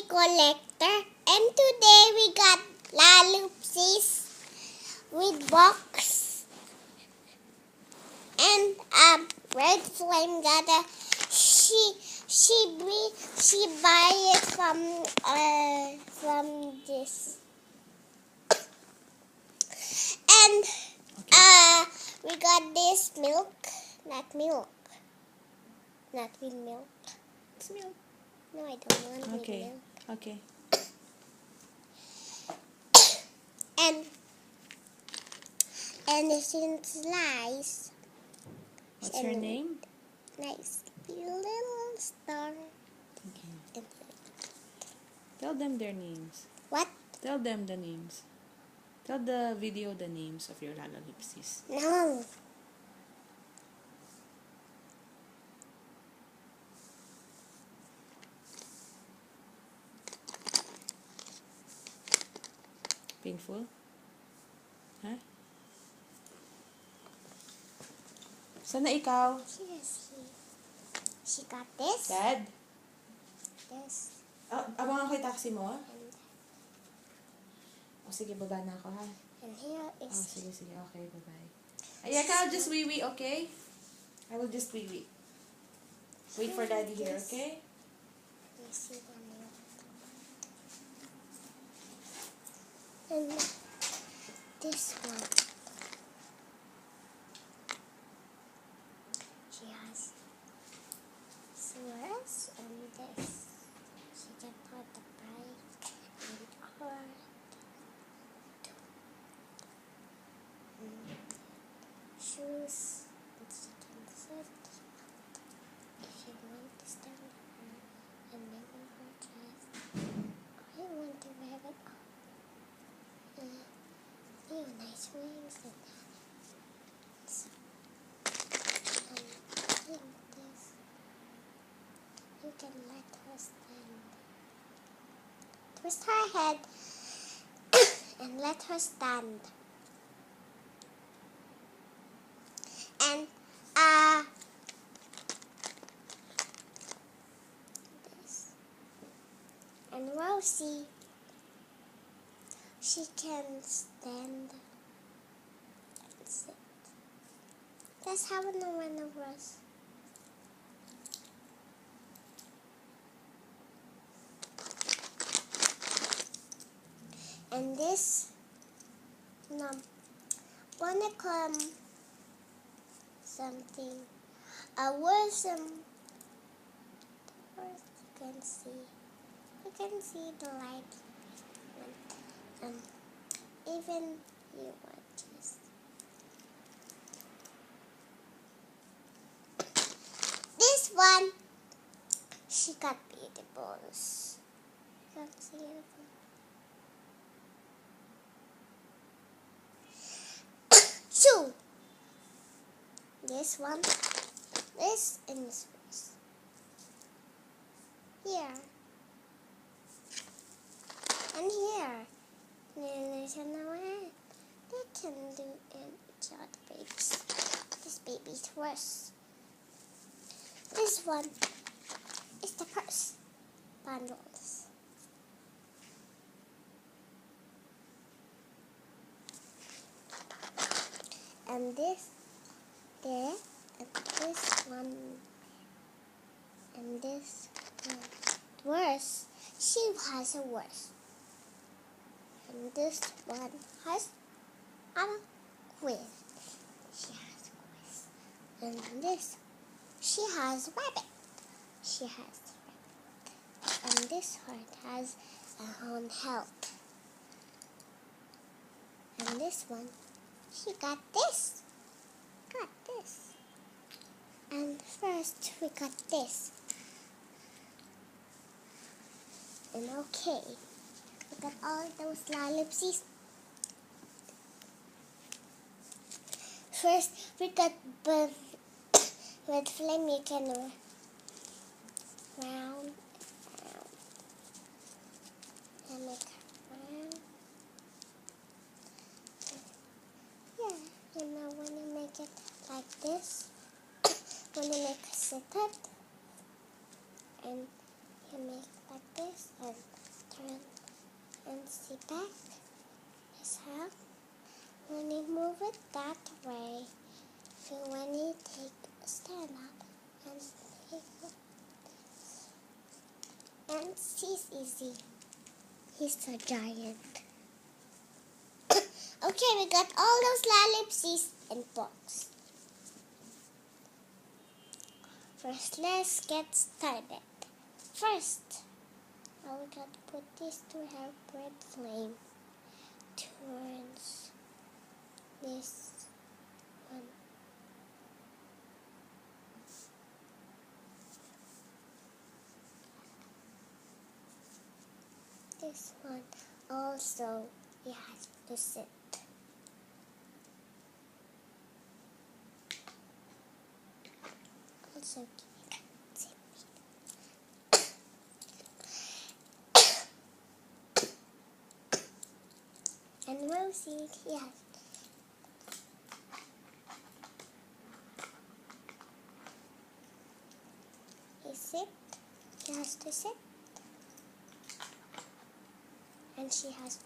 collector, and today we got Lalupsis with box, and Red Flame got a she buy it from this, and we got this milk, not with milk. It's milk. No, I don't want with Okay. milk. Okay. And it's nice. What's her name? Nice little star. Okay. Tell them their names. What? Tell them the names. Tell the video the names of your Lalupsis. No. Painful? Huh? Sana ikaw? She got this. Dad? This. Abangan ko yung taxi mo? And, O sige, baba na ako ha. and here Oh, is. sige. Okay, bye-bye. Ayaka, I'll just wee-wee, okay? I will just wee-wee. Wait for Daddy here, okay? You see the milk. And this one. She has swords and this. She can put the bike and art. Shoes. And she can sit if you want to stand her and make her dress. I want to wear it all. Nice wings and this. You can let her stand. Twist her head and let her stand. And this. And Rosie, she can stand and sit. That's how no one of us. And this, no, wanna come something. You can see the light. Even you want this. This one, she got beautifuls. That's beautiful. Two. This one, this and this. Here. And here. They can do each other babies. This baby's worse. This one is the purse bundles. And this there, and this one, and this one. Worse. She has a worse. And this one has a quiz. She has a quiz. And this, she has rabbit. She has rabbit. And this one has a own help. And this one, she got this. Got this. And first we got this. And okay. Look at all those Lalupsis. First, we got Red Flame. You can round and make round. Yeah, you know when you make it like this, when you make a sit-up, and you make like this, and back. This how. When you move it that way, so when you stand up and take it, and he's easy. He's a giant. Okay, we got all those ellipses and box. First, let's get started. First, now we got to put this to help red flame. Turns this one. This one also, it has to sit. Also, and Rosie, yes. He sit, he has to sit, and she has to